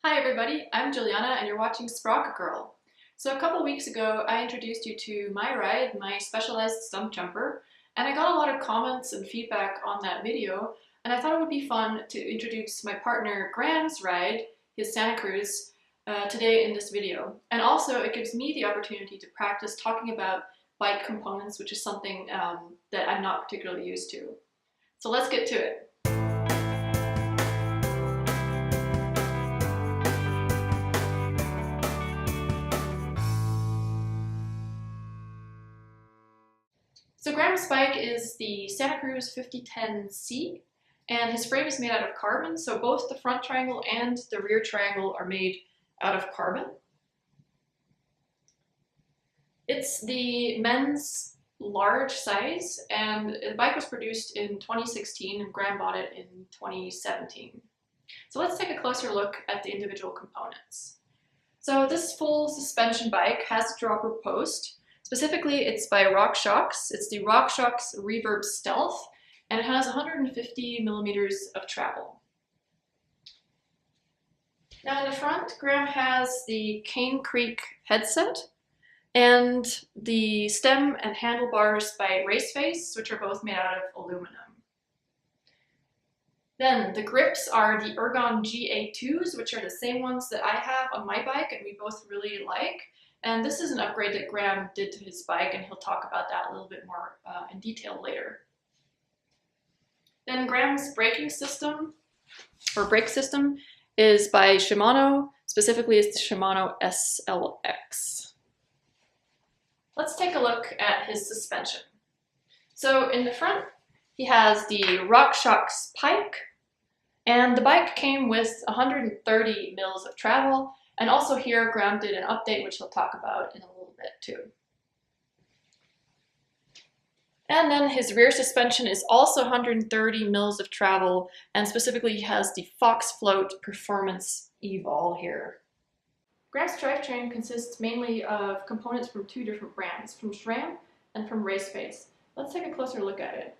Hi everybody, I'm Juliana and you're watching Sprocket Girl. So a couple weeks ago I introduced you to my ride, my specialized stump jumper, and I got a lot of comments and feedback on that video, and I thought it would be fun to introduce my partner Graham's ride, his Santa Cruz, today in this video. And also it gives me the opportunity to practice talking about bike components, which is something that I'm not particularly used to. So let's get to it. So Graham's bike is the Santa Cruz 5010 C, and his frame is made out of carbon, so both the front triangle and the rear triangle are made out of carbon. It's the men's large size, and the bike was produced in 2016 and Graham bought it in 2017. So let's take a closer look at the individual components. So this full suspension bike has a dropper post. Specifically, it's by Rockshox. It's the Rockshox Reverb Stealth, and it has 150 millimeters of travel. Now in the front, Graham has the Cane Creek headset and the stem and handlebars by Raceface, which are both made out of aluminum. Then the grips are the Ergon GA2s, which are the same ones that I have on my bike and we both really like. And this is an upgrade that Graham did to his bike, and he'll talk about that a little bit more in detail later. Then Graham's braking system, or brake system, is by Shimano. Specifically, it's the Shimano SLX. Let's take a look at his suspension. So in the front, he has the Rockshox Pike, and the bike came with 130 mils of travel. And also here, Graham did an update, which he'll talk about in a little bit too. And then his rear suspension is also 130 mils of travel, and specifically he has the Fox Float Performance EVOL here. Graham's drivetrain consists mainly of components from two different brands, from SRAM and from Raceface. Let's take a closer look at it.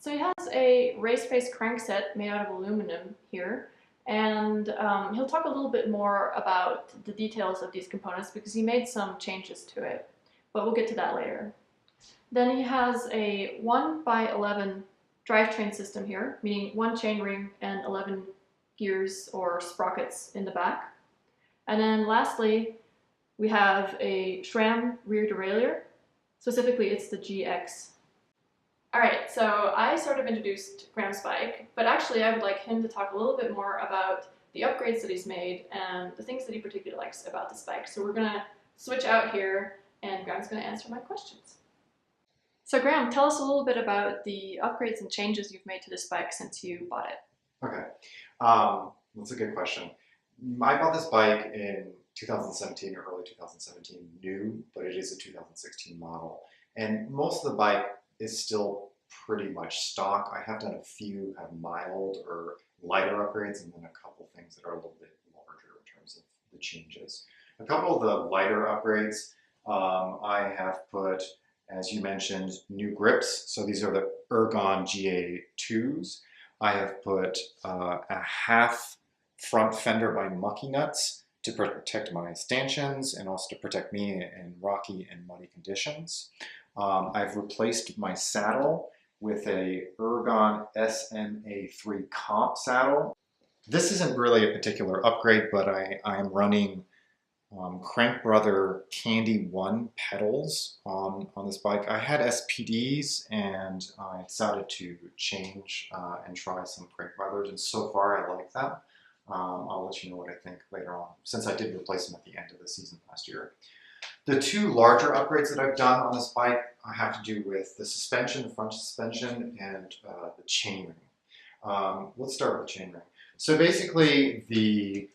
So he has a Raceface crankset made out of aluminum here. And he'll talk a little bit more about the details of these components because he made some changes to it, but we'll get to that later. Then he has a 1x11 drivetrain system here, meaning one chainring and 11 gears or sprockets in the back. And then lastly, we have a SRAM rear derailleur. Specifically, it's the GX. Alright, so I sort of introduced Graham's bike, but actually I would like him to talk a little bit more about the upgrades that he's made and the things that he particularly likes about this bike. So we're going to switch out here and Graham's going to answer my questions. So Graham, tell us a little bit about the upgrades and changes you've made to this bike since you bought it. Okay, that's a good question. I bought this bike in 2017 or early 2017 new, but it is a 2016 model. And most of the bike is still pretty much stock. I have done a few mild or lighter upgrades and then a couple things that are a little bit larger in terms of the changes. A couple of the lighter upgrades, I have put, as you mentioned, new grips. So these are the Ergon GA2s. I have put a half front fender by Mucky Nuts to protect my stanchions and also to protect me in rocky and muddy conditions. I've replaced my saddle with a Ergon SMA3 comp saddle. This isn't really a particular upgrade, but I am running Crank Brother Candy 1 pedals on this bike. I had SPDs and I decided to change and try some Crank Brothers, and so far I like them. I'll let you know what I think later on, since I did replace them at the end of the season last year. The two larger upgrades that I've done on this bike have to do with the suspension, the front suspension, and the chainring. Let's start with the chainring. So basically, the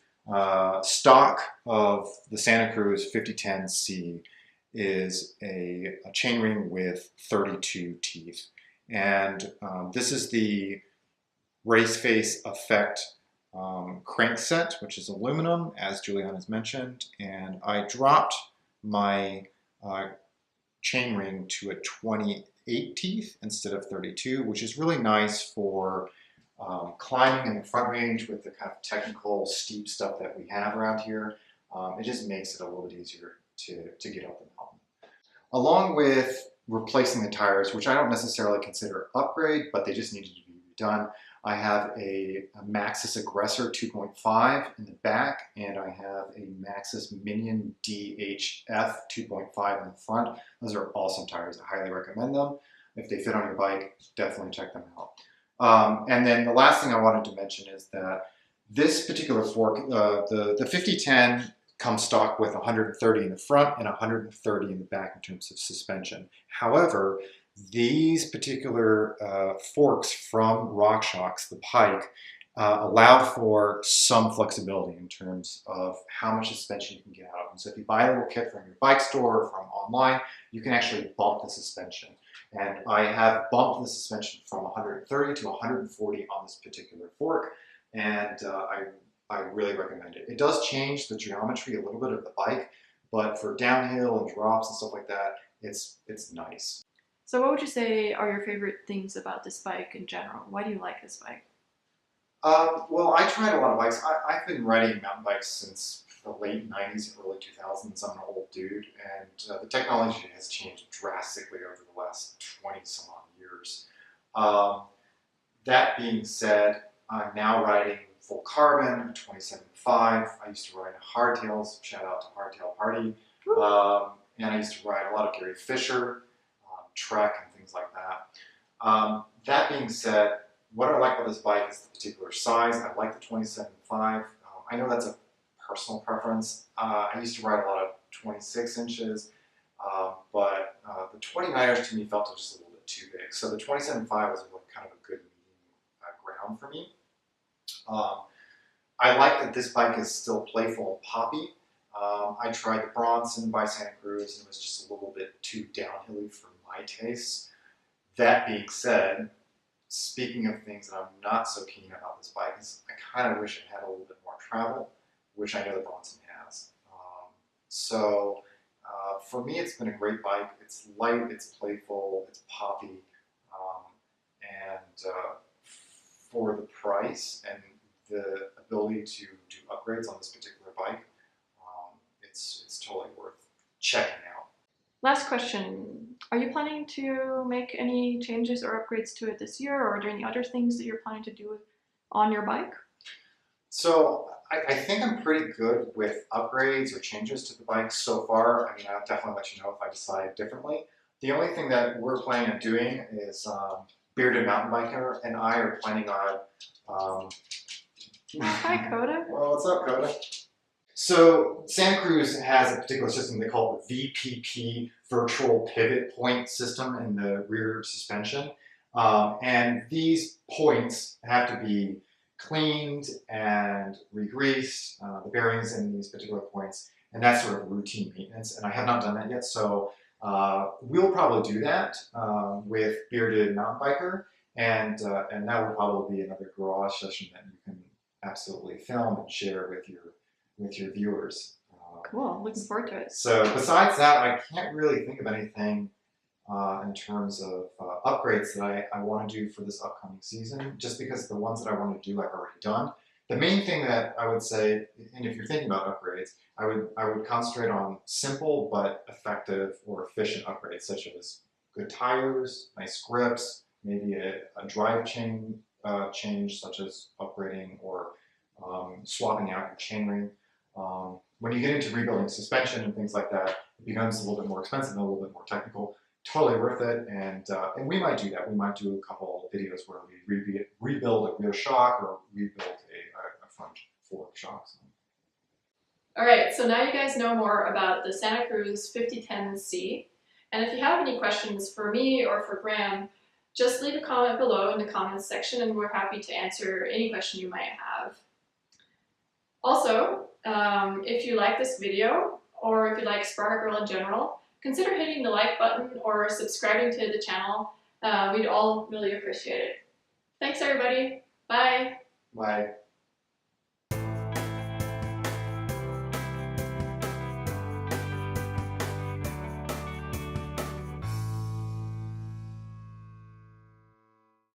stock of the Santa Cruz 5010 C is a chainring with 32 teeth. And this is the Raceface Aeffect crankset, which is aluminum, as Juliana has mentioned. And I dropped my chainring to a 28 teeth instead of 32, which is really nice for climbing in the front range with the kind of technical steep stuff that we have around here, it just makes it a little bit easier to get up the mountain. Along with replacing the tires, which I don't necessarily consider upgrade, but they just needed to be redone, I have a Maxxis Agressor 2.5 in the back, and I have a Maxxis Minion DHF 2.5 in the front. Those are awesome tires. I highly recommend them. If they fit on your bike, definitely check them out. And then the last thing I wanted to mention is that this particular fork, the 5010 comes stock with 130 in the front and 130 in the back in terms of suspension. However, these particular forks from Rockshox, the Pike, allow for some flexibility in terms of how much suspension you can get out of them. So if you buy a little kit from your bike store or from online, you can actually bump the suspension. And I have bumped the suspension from 130 to 140 on this particular fork, and I really recommend it. It does change the geometry a little bit of the bike, but for downhill and drops and stuff like that, it's nice. So what would you say are your favorite things about this bike in general? Why do you like this bike? Well, I tried a lot of bikes. I've been riding mountain bikes since the late 90s, early 2000s. I'm an old dude, and the technology has changed drastically over the last 20 some odd years. That being said, I'm now riding full carbon, 27.5. I used to ride hardtails, shout out to Hardtail Party. And I used to ride a lot of Gary Fisher, Trek, and things like that. That being said, what I like about this bike is the particular size. I like the 27.5. I know that's a personal preference. I used to ride a lot of 26 inches, but the 29ers to me felt just a little bit too big. So the 27.5 was kind of a good medium ground for me. I like that this bike is still playful and poppy. I tried the Bronson by Santa Cruz, and it was just a little bit too downhilly for my tastes. That being said, speaking of things that I'm not so keen about this bike, is I kind of wish it had a little bit more travel, which I know the Bronson has. For me, it's been a great bike. It's light, it's playful, it's poppy, and for the price and the ability to do upgrades on this particular bike, it's totally worth checking out. Last question. Are you planning to make any changes or upgrades to it this year, or are there any other things that you're planning to do on your bike? So I think I'm pretty good with upgrades or changes to the bike so far. I mean, I'll definitely let you know if I decide differently. The only thing that we're planning on doing is Bearded Mountain Biker and I are planning on... Hi, Coda. Well, what's up, Coda? So Santa Cruz has a particular system they call the VPP, Virtual Pivot Point System, in the rear suspension. And these points have to be cleaned and re-greased, the bearings in these particular points, and that's sort of routine maintenance. And I have not done that yet, so we'll probably do that with Bearded Mountain Biker, and that will probably be another garage session that you can absolutely film and share with your viewers. Cool, looking forward to it. So besides that, I can't really think of anything in terms of upgrades that I want to do for this upcoming season, just because the ones that I want to do I've already done. The main thing that I would say, and if you're thinking about upgrades, I would concentrate on simple but effective or efficient upgrades, such as good tires, nice grips, maybe a drive chain change, such as upgrading or swapping out your chainring. When you get into rebuilding suspension and things like that, it becomes a little bit more expensive and a little bit more technical. Totally worth it, and we might do that. We might do a couple of videos where we rebuild a rear shock or rebuild a front fork shock. All right, so now you guys know more about the Santa Cruz 5010C. And if you have any questions for me or for Graham, just leave a comment below in the comments section, and we're happy to answer any question you might have. Also, if you like this video, or if you like Sprocket Girl in general, consider hitting the like button or subscribing to the channel. We'd all really appreciate it. Thanks, everybody. Bye. Bye.